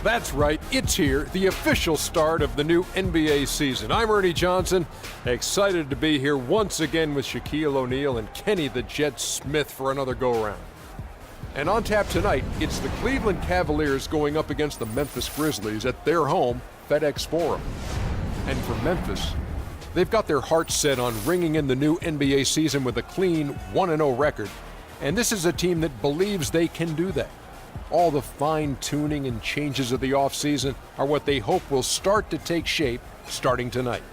That's right, it's here, the official start of the new NBA season. I'm Ernie Johnson, excited to be here once again with Shaquille O'Neal and Kenny the Jet Smith for another go-around. And on tap tonight, it's the Cleveland Cavaliers going up against the Memphis Grizzlies at their home, FedEx Forum. And for Memphis, they've got their hearts set on ringing in the new NBA season with a clean 1-0 record. And this is a team that believes they can do that. All the fine-tuning and changes of the offseason are what they hope will start to take shape starting tonight.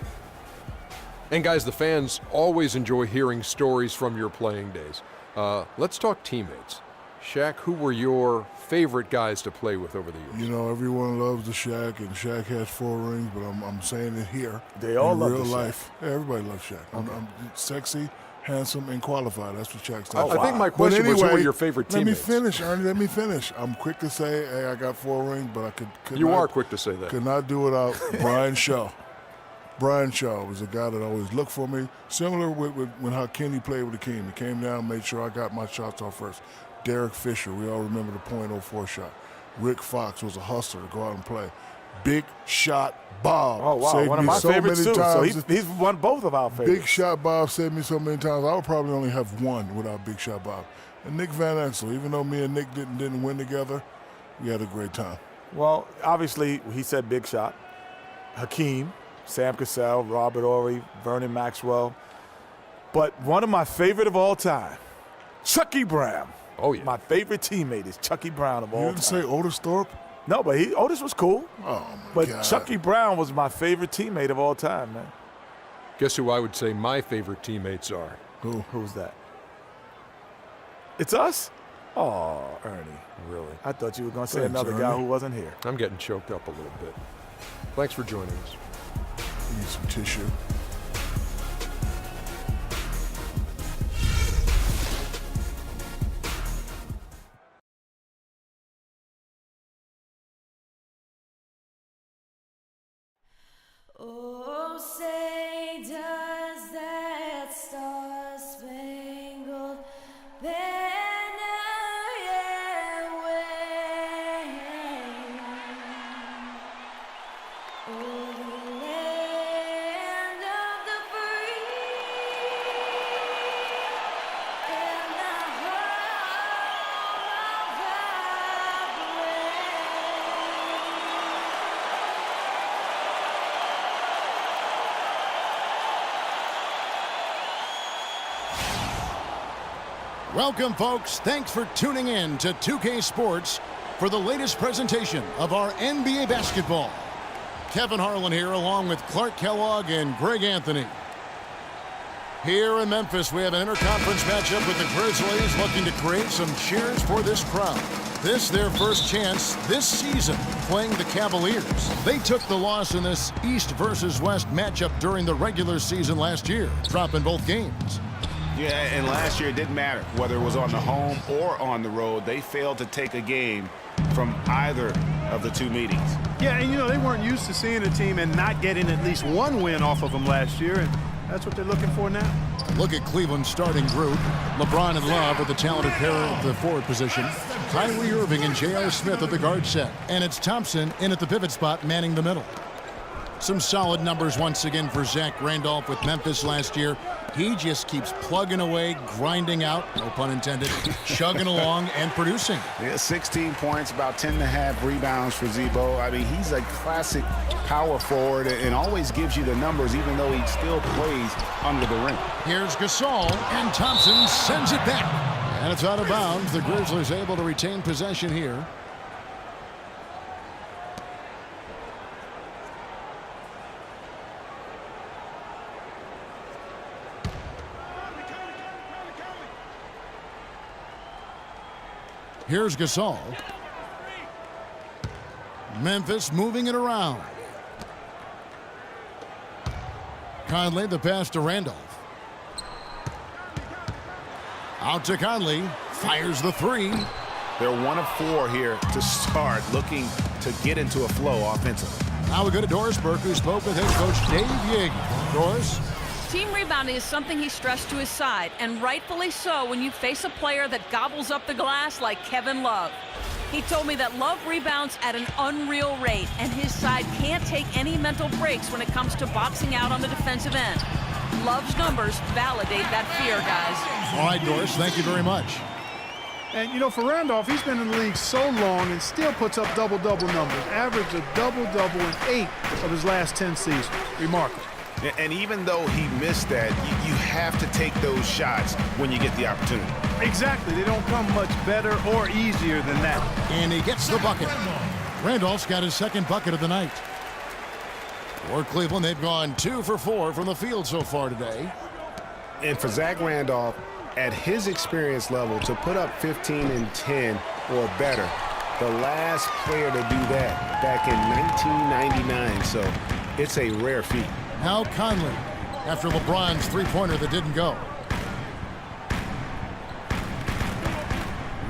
And guys, the fans always enjoy hearing stories from your playing days. Let's talk teammates. Shaq, who were your favorite guys to play with over the years? You know, everyone loves the Shaq, and Shaq has 4 rings, but I'm saying it here. They all in love real the Shaq. life. Yeah, everybody loves Shaq. Okay. I'm sexy, handsome, and qualified. That's what Shaq stands I for. think my question was, who were your favorite let teammates? me finish, Ernie. Let me finish. I'm quick to say, hey, I got 4 rings, but I could You not, are quick to say that. Could not do without Brian Shaw. Brian Shaw was a guy that always looked for me. Similar with when how Kenny played with the team. He came down, made sure I got my shots off first. Derek Fisher, we all remember the .04 shot. Rick Fox was a hustler to go out and play. Big Shot Bob. Oh, wow. Saved One of me my so favorites, many too. times. So he's won both of our favorites. Big Shot Bob saved me so many times. I would probably only have one without Big Shot Bob. And Nick Van Exel, even though me and Nick didn't win together, we had a great time. Well, obviously, he said Big Shot. Hakeem, Sam Cassell, Robert Horry, Vernon Maxwell. But one of my favorite of all time, Chucky Brown. Oh, yeah. My favorite teammate is Chucky Brown of all You time. didn't say Otis Thorpe? No, but Otis was cool. Oh, my But God. Chucky Brown was my favorite teammate of all time, man. Guess who I would say my favorite teammates are? Who? Who's that? It's us? Oh, Ernie. Really? I thought you were going to say Thanks, another guy Ernie. who wasn't here. I'm getting choked up a little bit. Thanks for joining us. Need some tissue. Oh, say does that star-spangled banner yet wave o'er the land of the free and the home of the Welcome, folks. Thanks for tuning in to 2K Sports for the latest presentation of our NBA basketball. Kevin Harlan here, along with Clark Kellogg and Greg Anthony. Here in Memphis, we have an interconference matchup with the Grizzlies looking to create some cheers for this crowd. This their first chance this season playing the Cavaliers. They took the loss in this East versus West matchup during the regular season last year, dropping both games. Yeah, and last year it didn't matter whether it was on the home or on the road. They failed to take a game from either of the 2 meetings. Yeah, and you know, they weren't used to seeing a team and not getting at least one win off of them last year, and that's what they're looking for now. Look at Cleveland's starting group. LeBron and Love are the talented pair at the forward position. Kyrie Irving and J.R. Smith at the guard set. And it's Thompson in at the pivot spot manning the middle. Some solid numbers once again for Zach Randolph with Memphis last year. He just keeps plugging away, grinding out, no pun intended, chugging along and producing. Yeah, 16 points, about 10.5 rebounds for Zebo. I mean, he's a classic power forward and always gives you the numbers even though he still plays under the rim. Here's Gasol, and Thompson sends it back. And it's out of bounds. The Grizzlies able to retain possession here. Here's Gasol. Memphis moving it around. Conley, the pass to Randolph. Out to Conley. Fires the 3. They're 1 of 4 here to start, looking to get into a flow offensively. Now we go to Doris Burke, who spoke with head coach Dave Yeager. Doris? Team rebounding is something he stressed to his side, and rightfully so when you face a player that gobbles up the glass like Kevin Love. He told me that Love rebounds at an unreal rate, and his side can't take any mental breaks when it comes to boxing out on the defensive end. Love's numbers validate that fear, guys. All right, Doris, thank you very much. And, you know, for Randolph, he's been in the league so long and still puts up double-double numbers. Averaged a double-double in 8 of his last 10 seasons. Remarkable. And even though he missed that, you have to take those shots when you get the opportunity. Exactly. They don't come much better or easier than that. And he gets the bucket. Randolph's got his second bucket of the night. For Cleveland, they've gone 2 for 4 from the field so far today. And for Zach Randolph, at his experience level, to put up 15 and 10 or better, the last player to do that back in 1999, so it's a rare feat. Now Conley, after LeBron's three-pointer that didn't go.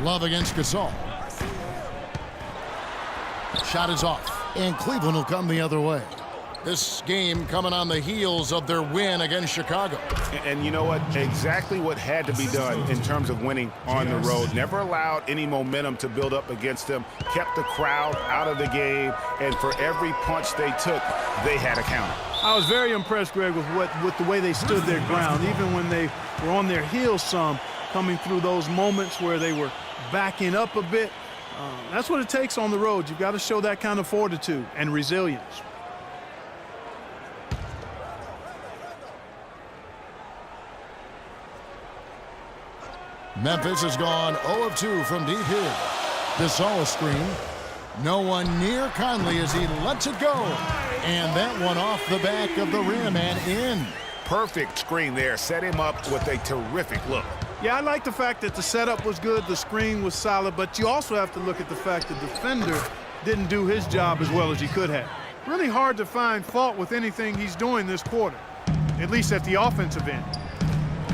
Love against Gasol. Shot is off, and Cleveland will come the other way. This game coming on the heels of their win against Chicago. And you know what? Exactly what had to be done in terms of winning on the road. Never allowed any momentum to build up against them. Kept the crowd out of the game. And for every punch they took, they had a counter. I was very impressed, Greg, with the way they stood their ground, even when they were on their heels some, coming through those moments where they were backing up a bit. That's what it takes on the road. You've got to show that kind of fortitude and resilience. Memphis has gone 0 of 2 from deep here. Gasol screen. No one near Conley as he lets it go. And that one off the back of the rim and in. Perfect screen there. Set him up with a terrific look. Yeah, I like the fact that the setup was good, the screen was solid, but you also have to look at the fact the defender didn't do his job as well as he could have. Really hard to find fault with anything he's doing this quarter, at least at the offensive end.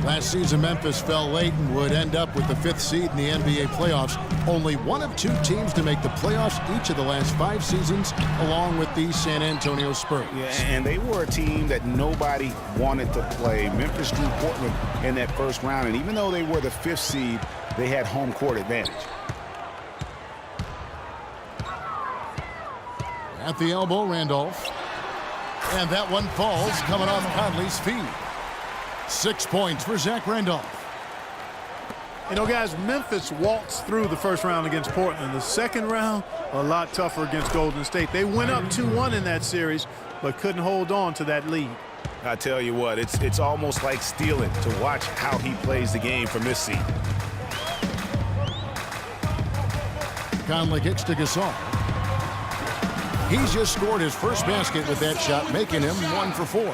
Last season, Memphis fell late and would end up with the 5th seed in the NBA playoffs. Only one of 2 teams to make the playoffs each of the last 5 seasons, along with the San Antonio Spurs. Yeah, and they were a team that nobody wanted to play. Memphis drew Portland in that first round, and even though they were the 5th seed, they had home court advantage. At the elbow, Randolph. And that one falls coming off Conley's feet. 6 points for Zach Randolph. You know, guys, Memphis waltzed through the first round against Portland. The second round, a lot tougher against Golden State. They went up 2-1 in that series, but couldn't hold on to that lead. I tell you what, it's almost like stealing to watch how he plays the game from this seat. Conley kicks to Gasol. He's just scored his first basket with that shot, making him 1 for 4.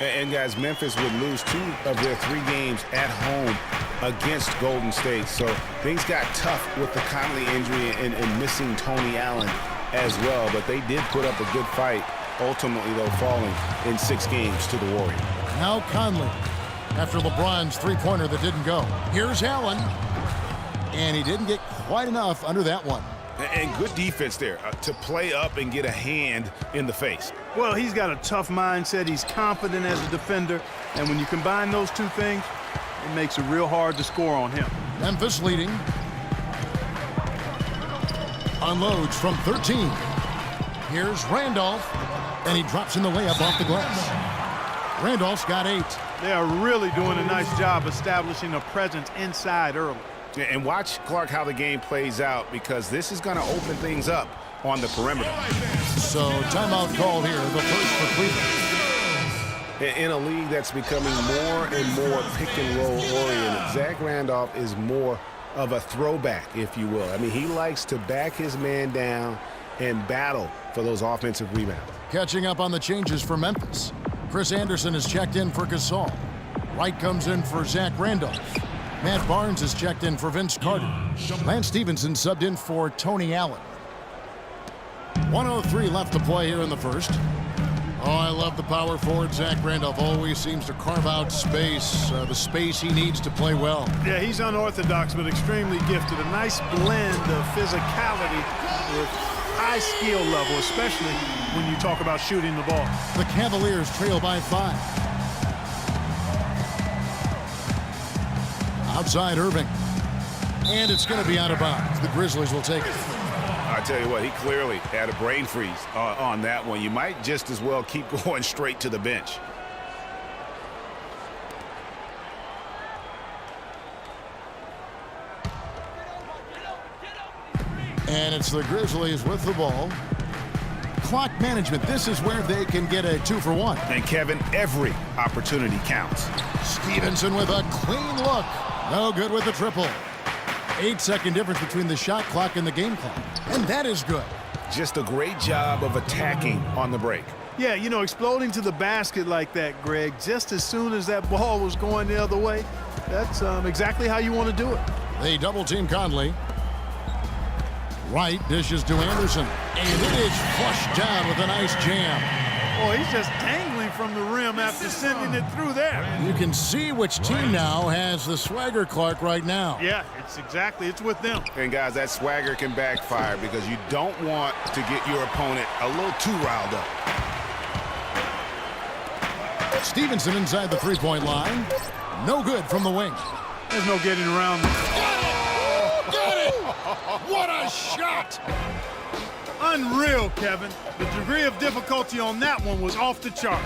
And guys, Memphis would lose 2 of their 3 games at home against Golden State. So things got tough with the Conley injury and missing Tony Allen as well. But they did put up a good fight, ultimately, though, falling in 6 games to the Warriors. Now Conley, after LeBron's three-pointer that didn't go. Here's Allen. And he didn't get quite enough under that one. And good defense there to play up and get a hand in the face. Well, he's got a tough mindset. He's confident as a defender. And when you combine those 2 things, it makes it real hard to score on him. Memphis leading. Unloads from 13. Here's Randolph. And he drops in the layup off the glass. Randolph's got 8. They are really doing a nice job establishing a presence inside early. And watch, Clark, how the game plays out, because this is going to open things up on the perimeter. So timeout called here, the first for Cleveland. In a league that's becoming more and more pick-and-roll oriented, Zach Randolph is more of a throwback, if you will. I mean, he likes to back his man down and battle for those offensive rebounds. Catching up on the changes for Memphis. Chris Anderson is checked in for Gasol. Wright comes in for Zach Randolph. Matt Barnes is checked in for Vince Carter. Lance Stevenson subbed in for Tony Allen. 1:03 left to play here in the first. Oh, I love the power forward. Zach Randolph always seems to carve out space, the space he needs to play well. Yeah, he's unorthodox but extremely gifted. A nice blend of physicality with high skill level, especially when you talk about shooting the ball. The Cavaliers trail by 5. Outside Irving. And it's going to be out of bounds. The Grizzlies will take it. I tell you what, he clearly had a brain freeze on that one. You might just as well keep going straight to the bench. And it's the Grizzlies with the ball. Clock management. This is where they can get a 2-for-1. And Kevin, every opportunity counts. Stevenson with a clean look. No good with the triple. 8-second difference between the shot clock and the game clock. And that is good. Just a great job of attacking on the break. Yeah, you know, exploding to the basket like that, Greg, just as soon as that ball was going the other way, that's exactly how you want to do it. They double team Conley. Wright dishes to Anderson. And it is flushed down with a nice jam. Oh, he's just dangling from the rim after sending it through there. You can see which team now has the swagger Clark right now. Yeah, it's with them. And guys, that swagger can backfire because you don't want to get your opponent a little too riled up. Stevenson inside the three-point line. No good from the wing. There's no getting around. Got it! What a shot! Unreal, Kevin. The degree of difficulty on that one was off the chart.